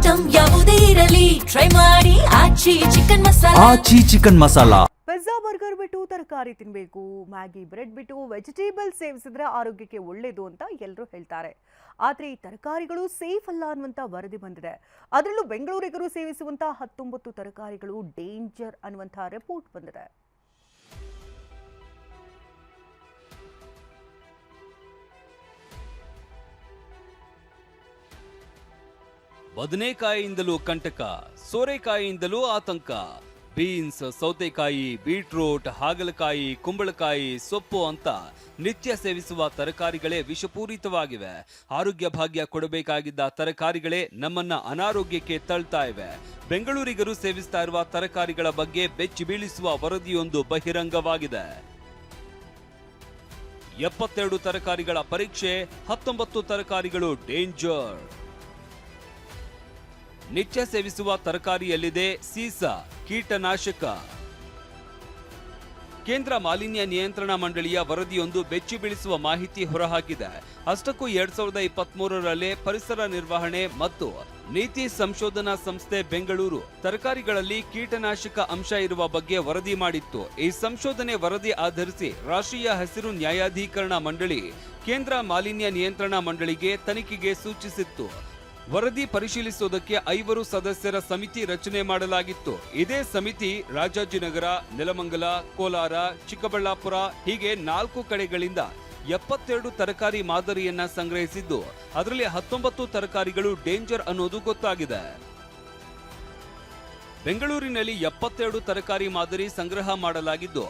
Item ಯಾವುದೇ ಇರಲಿ try ಮಾಡಿ ಆಚಿ ಚಿಕನ್ ಮಸಾಲಾ. ಪಿಜ್ಜಾ ಬರ್ಗರ್ ಬಿಟ್ಟು ತರಕಾರಿ ತಿನ್ನಬೇಕು, ಮ್ಯಾಗಿ ಬ್ರೆಡ್ ಬಿಟ್ಟು ವೆಜಿಟೇಬಲ್ ಸೇವಿಸಿದ್ರೆ ಆರೋಗ್ಯಕ್ಕೆ ಒಳ್ಳೇದು ಅಂತ ಎಲ್ಲರೂ ಹೇಳ್ತಾರೆ. ಆದರೆ ಈ ತರಕಾರಿಗಳು ಸೇಫ್ ಅಲ್ಲ ಅನ್ನುವಂಥ ವರದಿ ಬಂದಿದೆ. ಅದರಲ್ಲೂ ಬೆಂಗಳೂರಿಗರು ಸೇವಿಸುವಂಥ 19 ತರಕಾರಿಗಳು ಡೇಂಜರ್ ಅನ್ನುವಂಥ ರಿಪೋರ್ಟ್ ಬಂದಿದೆ. ಬದನೆಕಾಯಿಯಿಂದಲೂ ಕಂಟಕ, ಸೋರೆಕಾಯಿಯಿಂದಲೂ ಆತಂಕ. ಬೀನ್ಸ್, ಸೌತೆಕಾಯಿ, ಬೀಟ್ರೂಟ್, ಹಾಗಲಕಾಯಿ, ಕುಂಬಳಕಾಯಿ, ಸೊಪ್ಪು ಅಂತ ನಿತ್ಯ ಸೇವಿಸುವ ತರಕಾರಿಗಳೇ ವಿಷಪೂರಿತವಾಗಿವೆ. ಆರೋಗ್ಯ ಭಾಗ್ಯ ಕೊಡಬೇಕಾಗಿದ್ದ ತರಕಾರಿಗಳೇ ನಮ್ಮನ್ನ ಅನಾರೋಗ್ಯಕ್ಕೆ ತಳ್ತಾ ಇವೆ. ಬೆಂಗಳೂರಿಗರು ಸೇವಿಸ್ತಾ ಇರುವ ತರಕಾರಿಗಳ ಬಗ್ಗೆ ಬೆಚ್ಚಿ ಬೀಳಿಸುವ ವರದಿಯೊಂದು ಬಹಿರಂಗವಾಗಿದೆ. 72 ತರಕಾರಿಗಳ ಪರೀಕ್ಷೆ, 19 ತರಕಾರಿಗಳು ಡೇಂಜರ್. ನಿತ್ಯ ಸೇವಿಸುವ ತರಕಾರಿಯಲ್ಲಿದೆ ಸೀಸ, ಕೀಟನಾಶಕ. ಕೇಂದ್ರ ಮಾಲಿನ್ಯ ನಿಯಂತ್ರಣ ಮಂಡಳಿಯ ವರದಿಯೊಂದು ಬೆಚ್ಚಿ ಬೀಳಿಸುವ ಮಾಹಿತಿ ಹೊರಹಾಕಿದೆ. ಅಷ್ಟಕ್ಕೂ 2023ರಲ್ಲೇ ಪರಿಸರ ನಿರ್ವಹಣೆ ಮತ್ತು ನೀತಿ ಸಂಶೋಧನಾ ಸಂಸ್ಥೆ ಬೆಂಗಳೂರು ತರಕಾರಿಗಳಲ್ಲಿ ಕೀಟನಾಶಕ ಅಂಶ ಇರುವ ಬಗ್ಗೆ ವರದಿ ಮಾಡಿತ್ತು. ಈ ಸಂಶೋಧನೆ ವರದಿ ಆಧರಿಸಿ ರಾಷ್ಟ್ರೀಯ ಹಸಿರು ನ್ಯಾಯಾಧೀಕರಣ ಮಂಡಳಿ ಕೇಂದ್ರ ಮಾಲಿನ್ಯ ನಿಯಂತ್ರಣ ಮಂಡಳಿಗೆ ತನಿಖೆಗೆ ಸೂಚಿಸಿತ್ತು. ವರದಿ ಪರಿಶೀಲಿಸುವುದಕ್ಕೆ 5 ಸದಸ್ಯರ ಸಮಿತಿ ರಚನೆ ಮಾಡಲಾಗಿತ್ತು. ಇದೇ ಸಮಿತಿ ರಾಜಾಜಿನಗರ, ನೆಲಮಂಗಲ, ಕೋಲಾರ, ಚಿಕ್ಕಬಳ್ಳಾಪುರ ಹೀಗೆ 4 ಕಡೆಗಳಿಂದ 72 ತರಕಾರಿ ಮಾದರಿಯನ್ನ ಸಂಗ್ರಹಿಸಿದ್ದು, ಅದರಲ್ಲಿ 19 ತರಕಾರಿಗಳು ಡೇಂಜರ್ ಅನ್ನೋದು ಗೊತ್ತಾಗಿದೆ. ಬೆಂಗಳೂರಿನಲ್ಲಿ 72 ತರಕಾರಿ ಮಾದರಿ ಸಂಗ್ರಹ ಮಾಡಲಾಗಿದ್ದು,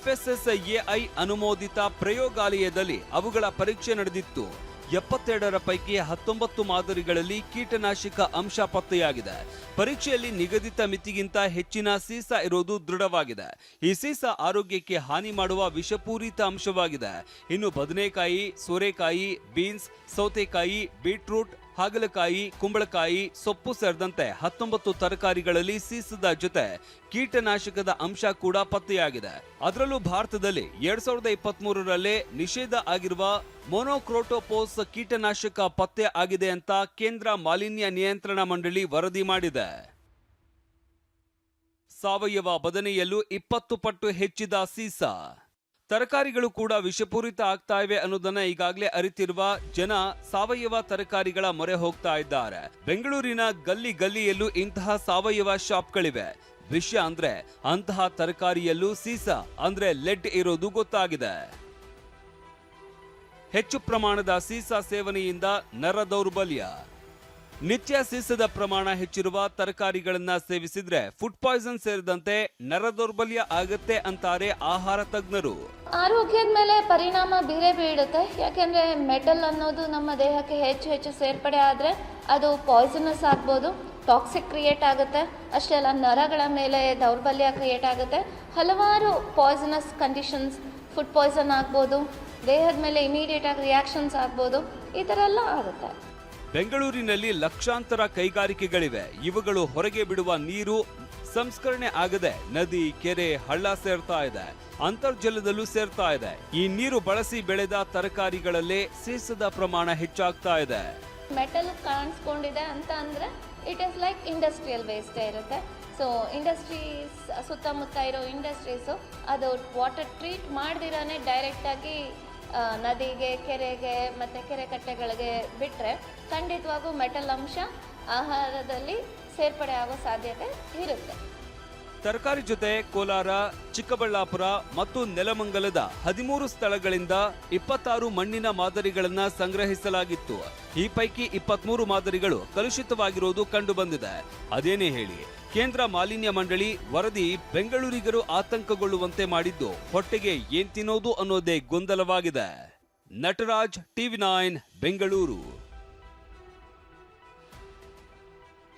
FSSAI ಅನುಮೋದಿತ ಪ್ರಯೋಗಾಲಯದಲ್ಲಿ ಅವುಗಳ ಪರೀಕ್ಷೆ ನಡೆದಿತ್ತು. 72ರ ಪೈಕಿ 19 ಮಾದರಿಗಳಲ್ಲಿ ಕೀಟನಾಶಕ ಅಂಶ ಪತ್ತೆಯಾಗಿದೆ. ಪರೀಕ್ಷೆಯಲ್ಲಿ ನಿಗದಿತ ಮಿತಿಗಿಂತ ಹೆಚ್ಚಿನ ಸೀಸ ಇರೋದು ದೃಢವಾಗಿದೆ. ಈ ಸೀಸ ಆರೋಗ್ಯಕ್ಕೆ ಹಾನಿ ಮಾಡುವ ವಿಷಪೂರಿತ ಅಂಶವಾಗಿದೆ. ಇನ್ನು ಬದನೆಕಾಯಿ, ಸೋರೆಕಾಯಿ, ಬೀನ್ಸ್, ಸೌತೆಕಾಯಿ, ಬೀಟ್ರೂಟ್, ಹಾಗಲಕಾಯಿ, ಕುಂಬಳಕಾಯಿ, ಸೊಪ್ಪು ಸೇರಿದಂತೆ 19 ತರಕಾರಿಗಳಲ್ಲಿ ಸೀಸದ ಜೊತೆ ಕೀಟನಾಶಕದ ಅಂಶ ಕೂಡ ಪತ್ತೆಯಾಗಿದೆ. ಅದರಲ್ಲೂ ಭಾರತದಲ್ಲಿ 2023ರಲ್ಲೇ ನಿಷೇಧ ಆಗಿರುವ ಮೊನೊಕ್ರೋಟೋಪೋಸ್ ಕೀಟನಾಶಕ ಪತ್ತೆ ಆಗಿದೆ ಅಂತ ಕೇಂದ್ರ ಮಾಲಿನ್ಯ ನಿಯಂತ್ರಣ ಮಂಡಳಿ ವರದಿ ಮಾಡಿದೆ. ಸಾವಯವ ಬದನೆಯಲ್ಲೂ 20 ಪಟ್ಟು ಹೆಚ್ಚಿದ ಸೀಸ. ತರಕಾರಿಗಳು ಕೂಡ ವಿಷಪೂರಿತ ಆಗ್ತಾ ಇವೆ ಅನ್ನೋದನ್ನ ಈಗಾಗಲೇ ಅರಿತಿರುವ ಜನ ಸಾವಯವ ತರಕಾರಿಗಳ ಮೊರೆ ಹೋಗ್ತಾ ಇದ್ದಾರೆ. ಬೆಂಗಳೂರಿನ ಗಲ್ಲಿ ಗಲ್ಲಿಯಲ್ಲೂ ಇಂತಹ ಸಾವಯವ ಶಾಪ್ಗಳಿವೆ. ವಿಷಯ ಅಂದ್ರೆ ಅಂತಹ ತರಕಾರಿಯಲ್ಲೂ ಸೀಸ ಅಂದ್ರೆ ಲೆಡ್ ಇರೋದು ಗೊತ್ತಾಗಿದೆ. ಹೆಚ್ಚು ಪ್ರಮಾಣದ ಸೀಸ ಸೇವನೆಯಿಂದ ನರ ದೌರ್ಬಲ್ಯ. ನಿತ್ಯ ಸೀಸದ ಪ್ರಮಾಣ ಹೆಚ್ಚಿರುವ ತರಕಾರಿಗಳನ್ನ ಸೇವಿಸಿದ್ರೆ ಫುಡ್ ಪಾಯ್ಸನ್ ಸೇರಿದಂತೆ ನರ ದೌರ್ಬಲ್ಯ ಆಗುತ್ತೆ ಅಂತಾರೆ ಆಹಾರ ತಜ್ಞರು. ಆರೋಗ್ಯದ ಮೇಲೆ ಪರಿಣಾಮ ಬೀಳುತ್ತೆ. ಯಾಕೆಂದ್ರೆ ಮೆಟಲ್ ಅನ್ನೋದು ನಮ್ಮ ದೇಹಕ್ಕೆ ಹೆಚ್ಚು ಸೇರ್ಪಡೆ ಆದ್ರೆ ಅದು ಪಾಯ್ಸನಸ್ ಆಗ್ಬೋದು, ಟಾಕ್ಸಿಕ್ ಕ್ರಿಯೇಟ್ ಆಗುತ್ತೆ. ಅಷ್ಟೇ ಅಲ್ಲ, ನರಗಳ ಮೇಲೆ ದೌರ್ಬಲ್ಯ ಕ್ರಿಯೇಟ್ ಆಗುತ್ತೆ. ಹಲವಾರು ಪಾಯ್ಸನಸ್ ಕಂಡೀಷನ್ಸ್, ಫುಡ್ ಪಾಯ್ಸನ್ ಆಗ್ಬೋದು, ದೇಹದ ಮೇಲೆ ಇಮಿಡಿಯೇಟ್ ಆಗಿ ರಿಯಾಕ್ಷನ್ಸ್ ಆಗ್ಬೋದು, ಈ ಥರ ಎಲ್ಲ ಆಗುತ್ತೆ. ಬೆಂಗಳೂರಿನಲ್ಲಿ ಲಕ್ಷಾಂತರ ಕೈಗಾರಿಕೆಗಳಿವೆ. ಇವುಗಳು ಹೊರಗೆ ಬಿಡುವ ನೀರು ಸಂಸ್ಕರಣೆ ಆಗದೆ ನದಿ, ಕೆರೆ, ಹಳ್ಳ ಸೇರ್ತಾ ಇದೆ, ಅಂತರ್ಜಲದಲ್ಲೂ ಸೇರ್ತಾ ಇದೆ. ಈ ನೀರು ಬಳಸಿ ಬೆಳೆದ ತರಕಾರಿಗಳಲ್ಲೇ ಸೀಸದ ಪ್ರಮಾಣ ಹೆಚ್ಚಾಗ್ತಾ ಇದೆ. ಮೆಟಲ್ ಕಾಣಿಸ್ಕೊಂಡಿದೆ ಅಂತ ಅಂದ್ರೆ it is like industrial waste ಇರುತ್ತೆ. ಸೊ ಇಂಡಸ್ಟ್ರೀಸ್ ಸುತ್ತಮುತ್ತ ಇರೋ ಇಂಡಸ್ಟ್ರೀಸು ಅದು ವಾಟರ್ ಟ್ರೀಟ್ ಮಾಡ್ದಿರಾನೆ ಡೈರೆಕ್ಟಾಗಿ ನದಿಗೆ, ಕೆರೆಗೆ ಮತ್ತು ಕೆರೆ ಕಟ್ಟೆಗಳಿಗೆ ಬಿಟ್ಟರೆ ಖಂಡಿತವಾಗೂ ಮೆಟಲ್ ಅಂಶ ಆಹಾರದಲ್ಲಿ ಸೇರ್ಪಡೆ ಆಗೋ ಸಾಧ್ಯತೆ ಇರುತ್ತೆ. ತರಕಾರಿ ಜೊತೆ ಕೋಲಾರ, ಚಿಕ್ಕಬಳ್ಳಾಪುರ ಮತ್ತು ನೆಲಮಂಗಲದ 13 ಸ್ಥಳಗಳಿಂದ 26 ಮಣ್ಣಿನ ಮಾದರಿಗಳನ್ನ ಸಂಗ್ರಹಿಸಲಾಗಿತ್ತು. ಈ ಪೈಕಿ 23 ಮಾದರಿಗಳು ಕಲುಷಿತವಾಗಿರುವುದು ಕಂಡುಬಂದಿದೆ. ಅದೇನೇ ಹೇಳಿ, ಕೇಂದ್ರ ಮಾಲಿನ್ಯ ಮಂಡಳಿ ವರದಿ ಬೆಂಗಳೂರಿಗರು ಆತಂಕಗೊಳ್ಳುವಂತೆ ಮಾಡಿದ್ದು ಹೊಟ್ಟೆಗೆ ಏನ್ ತಿನ್ನೋದು ಅನ್ನೋದೇ ಗೊಂದಲವಾಗಿದೆ. ನಟರಾಜ್, TV9 ಬೆಂಗಳೂರು.